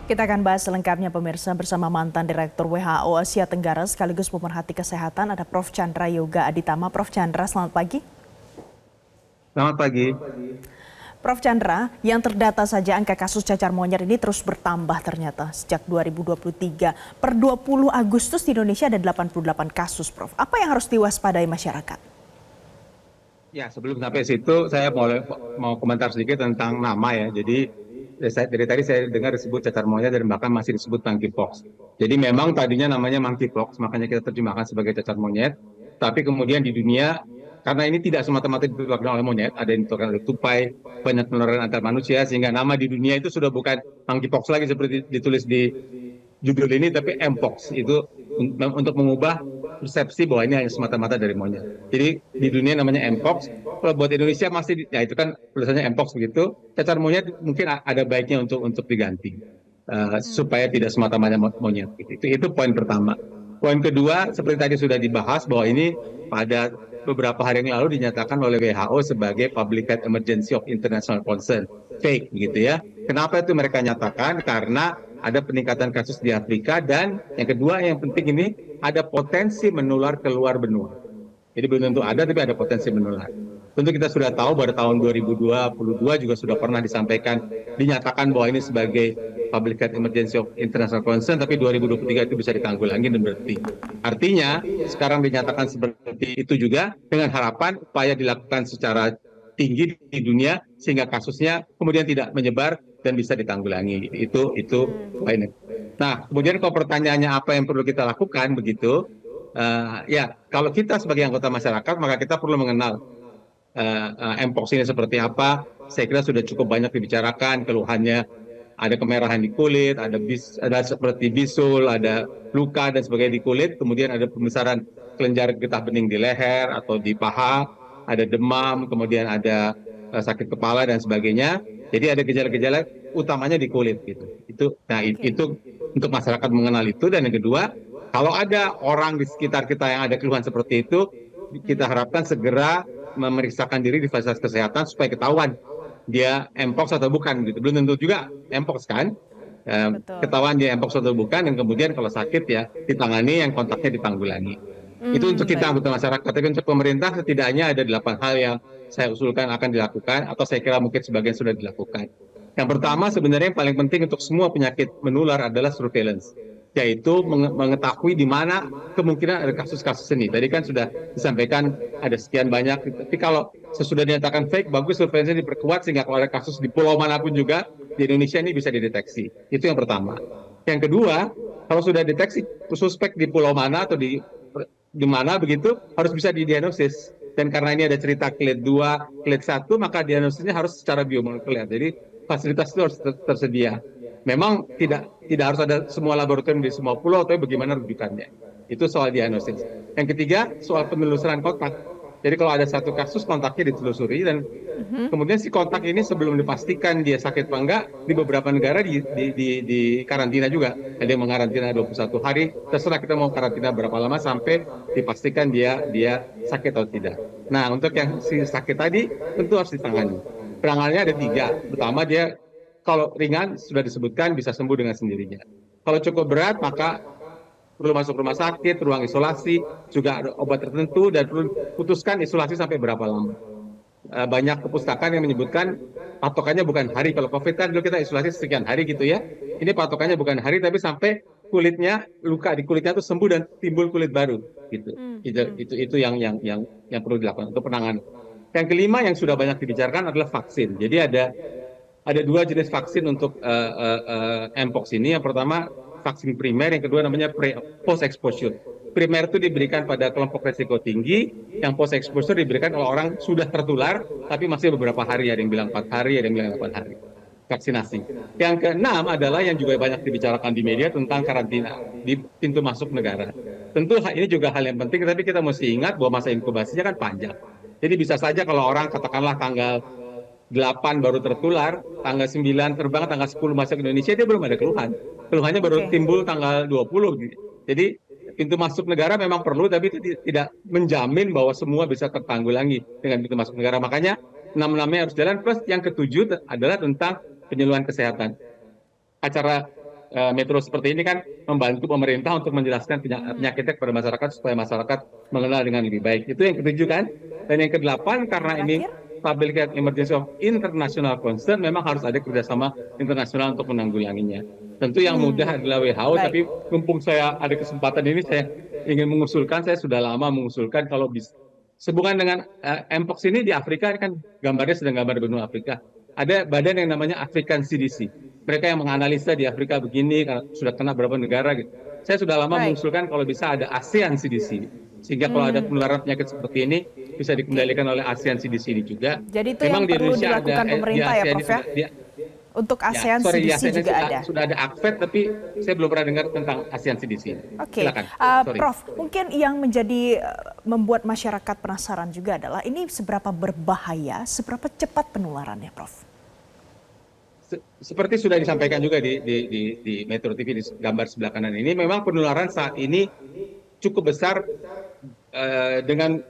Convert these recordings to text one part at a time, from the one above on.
Kita akan bahas selengkapnya pemirsa bersama mantan Direktur WHO Asia Tenggara sekaligus pemerhati kesehatan ada Prof. Chandra Yoga Aditama. Prof. Chandra, selamat pagi. Selamat pagi. Prof. Chandra, yang terdata saja angka kasus cacar monyet ini terus bertambah ternyata sejak 2023. Per 20 Agustus di Indonesia ada 88 kasus, Prof. Apa yang harus diwaspadai masyarakat? Ya, sebelum sampai situ saya mau komentar sedikit tentang nama ya. Jadi dari tadi saya dengar disebut cacar monyet dan bahkan masih disebut monkeypox. Jadi memang tadinya namanya monkeypox, makanya kita terjemahkan sebagai cacar monyet. Tapi kemudian di dunia, karena ini tidak semata-mata ditularkan oleh monyet, ada yang ditularkan oleh tupai, banyak penularan antar manusia, sehingga nama di dunia itu sudah bukan monkeypox lagi seperti ditulis di judul ini, tapi mpox. Itu untuk mengubah persepsi bahwa ini hanya semata-mata dari monyet. Jadi di dunia namanya mpox. Kalau buat Indonesia masih, ya itu kan tulisannya mpox begitu. Cacar monyet mungkin ada baiknya untuk diganti supaya tidak semata-mata monyet. Itu poin pertama. Poin kedua, seperti tadi sudah dibahas bahwa ini pada beberapa hari yang lalu dinyatakan oleh WHO sebagai Public Health Emergency of International Concern, fake gitu ya. Kenapa itu mereka nyatakan? Karena ada peningkatan kasus di Afrika dan yang kedua yang penting ini ada potensi menular keluar benua. Jadi belum tentu ada tapi ada potensi menular. Tentu kita sudah tahu pada tahun 2022 juga sudah pernah dinyatakan bahwa ini sebagai Public Health Emergency of International Concern, tapi 2023 itu bisa ditanggulangi dan berhenti. Artinya sekarang dinyatakan seperti itu juga dengan harapan upaya dilakukan secara tinggi di dunia sehingga kasusnya kemudian tidak menyebar dan bisa ditanggulangi. Itu poinnya. Nah, kemudian kalau pertanyaannya apa yang perlu kita lakukan begitu, ya kalau kita sebagai anggota masyarakat maka kita perlu mengenal mpox ini seperti apa. Saya kira sudah cukup banyak dibicarakan keluhannya. Ada kemerahan di kulit, ada seperti bisul, ada luka dan sebagainya di kulit. Kemudian ada pembesaran kelenjar getah bening di leher atau di paha, ada demam, kemudian ada sakit kepala dan sebagainya. Jadi ada gejala-gejala utamanya di kulit gitu. Itu untuk masyarakat mengenal itu. Dan yang kedua, kalau ada orang di sekitar kita yang ada keluhan seperti itu, kita harapkan segera memeriksakan diri di fasilitas kesehatan supaya ketahuan dia mpox atau bukan gitu. Belum tentu juga mpox kan. Ketahuan dia mpox atau bukan dan kemudian kalau sakit ya ditangani, yang kontaknya ditanggulangi. Itu untuk kita anggota masyarakat. Tapi untuk pemerintah setidaknya ada 8 hal yang saya usulkan akan dilakukan atau saya kira mungkin sebagian sudah dilakukan. Yang pertama sebenarnya yang paling penting untuk semua penyakit menular adalah surveillance, yaitu mengetahui di mana kemungkinan ada kasus-kasus ini. Tadi kan sudah disampaikan ada sekian banyak, tapi kalau sesudah dinyatakan fake, bagus surveillance diperkuat sehingga kalau ada kasus di pulau manapun juga di Indonesia ini bisa dideteksi. Itu yang pertama. Yang kedua, kalau sudah deteksi suspek di pulau mana atau di mana begitu harus bisa didiagnosis. Dan karena ini ada cerita clade 2, clade 1, maka diagnosisnya harus secara biomolekuler. Jadi fasilitas itu harus tersedia. Memang tidak harus ada semua laboratorium di semua pulau, tapi bagaimana rujukannya. Itu soal diagnosis. Yang ketiga, soal penelusuran kontak. Jadi kalau ada satu kasus, kontaknya ditelusuri dan kemudian si kontak ini sebelum dipastikan dia sakit apa enggak, di beberapa negara di karantina juga. Ada yang mengarantina 21 hari, terserah kita mau karantina berapa lama sampai dipastikan dia sakit atau tidak. Nah, untuk yang si sakit tadi tentu harus ditangani. Penanganannya ada 3. Pertama, dia kalau ringan sudah disebutkan bisa sembuh dengan sendirinya. Kalau cukup berat maka perlu masuk rumah sakit, ruang isolasi, juga ada obat tertentu dan perlu putuskan isolasi sampai berapa lama. Banyak kepustakaan yang menyebutkan patokannya bukan hari. Kalau COVID kan dulu kita isolasi sekian hari gitu ya. Ini patokannya bukan hari tapi sampai kulitnya, luka di kulitnya itu sembuh dan timbul kulit baru gitu. Itu yang perlu dilakukan untuk penanganan. Yang kelima yang sudah banyak dibicarakan adalah vaksin. Jadi ada 2 jenis vaksin untuk mpox ini. Yang pertama vaksin primer, yang kedua namanya post exposure. Primer itu diberikan pada kelompok risiko tinggi, yang post exposure diberikan oleh orang sudah tertular tapi masih beberapa hari, ada yang bilang 4 hari, ada yang bilang 8 hari vaksinasi. Yang keenam adalah yang juga banyak dibicarakan di media tentang karantina di pintu masuk negara. Tentu ini juga hal yang penting, tapi kita mesti ingat bahwa masa inkubasinya kan panjang. Jadi bisa saja kalau orang katakanlah tanggal 8 baru tertular, tanggal 9 terbang, tanggal 10 masuk ke Indonesia, dia belum ada keluhan. Keluhannya baru timbul tanggal 20. Jadi pintu masuk negara memang perlu, tapi itu tidak menjamin bahwa semua bisa tertanggulangi dengan pintu masuk negara. Makanya 6-6-nya harus jalan. Plus yang ke-7 adalah tentang penyuluhan kesehatan. Acara Metro seperti ini kan membantu pemerintah untuk menjelaskan penyakitnya kepada masyarakat supaya masyarakat mengenal dengan lebih baik. Itu yang ketujuh kan. Dan yang kedelapan, karena ini Terakhir. public health emergency of international concern, memang harus ada kerjasama internasional untuk menanggulanginya. Tentu yang mudah adalah WHO, Baik. tapi mumpung saya ada kesempatan ini, saya ingin mengusulkan, saya sudah lama mengusulkan kalau bisa sehubungan dengan Mpox ini di Afrika ini kan gambarnya sedang gambar benua Afrika. Ada badan yang namanya African CDC. Mereka yang menganalisa di Afrika begini, sudah kena berapa negara gitu. Saya sudah lama Baik. mengusulkan kalau bisa ada ASEAN CDC. Sehingga kalau ada penularan penyakit seperti ini bisa dikendalikan oleh ASEAN CDC ini juga. Jadi itu yang perlu dilakukan pemerintah ya, Prof ya? Untuk ASEAN CDC juga ada. Sudah ada ACFED, tapi saya belum pernah dengar tentang ASEAN CDC. Oke, Silakan. Prof, mungkin yang menjadi membuat masyarakat penasaran juga adalah ini seberapa berbahaya, seberapa cepat penularannya, Prof? Seperti sudah disampaikan juga di Metro TV di gambar sebelah kanan ini, memang penularan saat ini cukup besar dengan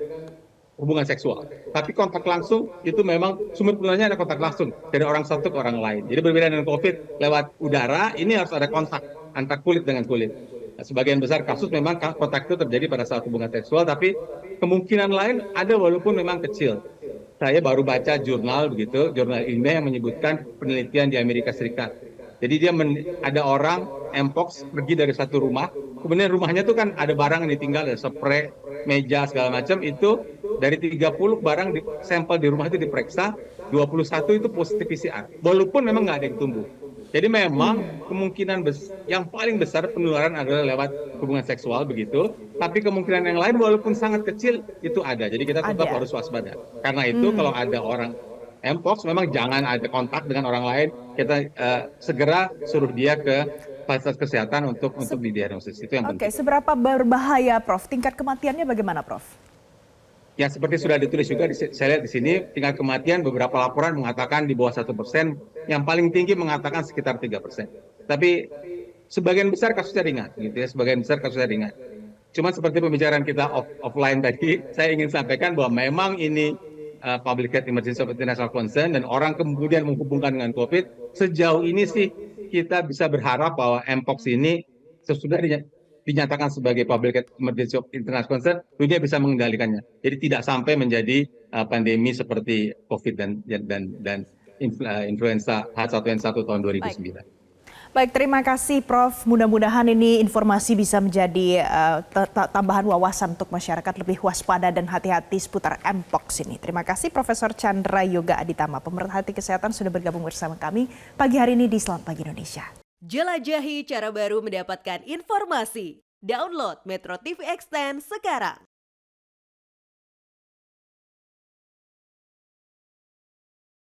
hubungan seksual. Tapi kontak langsung itu memang sumber penularannya ada kontak langsung dari orang satu ke orang lain. Jadi berbeda dengan COVID lewat udara, ini harus ada kontak antar kulit dengan kulit. Nah, sebagian besar kasus memang kontak itu terjadi pada saat hubungan seksual, tapi kemungkinan lain ada walaupun memang kecil. Saya baru baca jurnal jurnal ilmiah yang menyebutkan penelitian di Amerika Serikat. Jadi dia ada orang Mpox pergi dari satu rumah, kemudian rumahnya tuh kan ada barang yang ditinggal, ada spray, meja segala macam, itu dari 30 barang sampel di rumah itu diperiksa, 21 itu positif PCR. Walaupun memang nggak ada yang tumbuh. Jadi memang kemungkinan yang paling besar penularan adalah lewat hubungan seksual begitu, tapi kemungkinan yang lain walaupun sangat kecil itu ada. Jadi kita tetap harus waspada. Karena itu kalau ada orang Mpox memang jangan ada kontak dengan orang lain, kita segera suruh dia ke fasilitas kesehatan untuk didiagnosis. Itu yang penting. Oke, seberapa berbahaya, Prof? Tingkat kematiannya bagaimana, Prof? Ya, seperti sudah ditulis juga, saya lihat di sini, tingkat kematian beberapa laporan mengatakan di bawah 1%, yang paling tinggi mengatakan sekitar 3%. Tapi sebagian besar kasusnya ringan, gitu ya, sebagian besar kasusnya ringan. Cuma seperti pembicaraan kita offline tadi, saya ingin sampaikan bahwa memang ini public health emergency of international concern, dan orang kemudian menghubungkan dengan COVID. Sejauh ini sih kita bisa berharap bahwa Mpox ini sesudah dinyatakan sebagai public health emergency of international concern, dunia bisa mengendalikannya. Jadi tidak sampai menjadi pandemi seperti COVID dan influenza H1N1 tahun 2009. Baik, terima kasih Prof. Mudah-mudahan ini informasi bisa menjadi tambahan wawasan untuk masyarakat lebih waspada dan hati-hati seputar Mpox ini. Terima kasih Profesor Chandra Yoga Aditama, pemerhati kesehatan sudah bergabung bersama kami pagi hari ini di Selamat Pagi Indonesia. Jelajahi cara baru mendapatkan informasi. Download Metro TV Extend sekarang.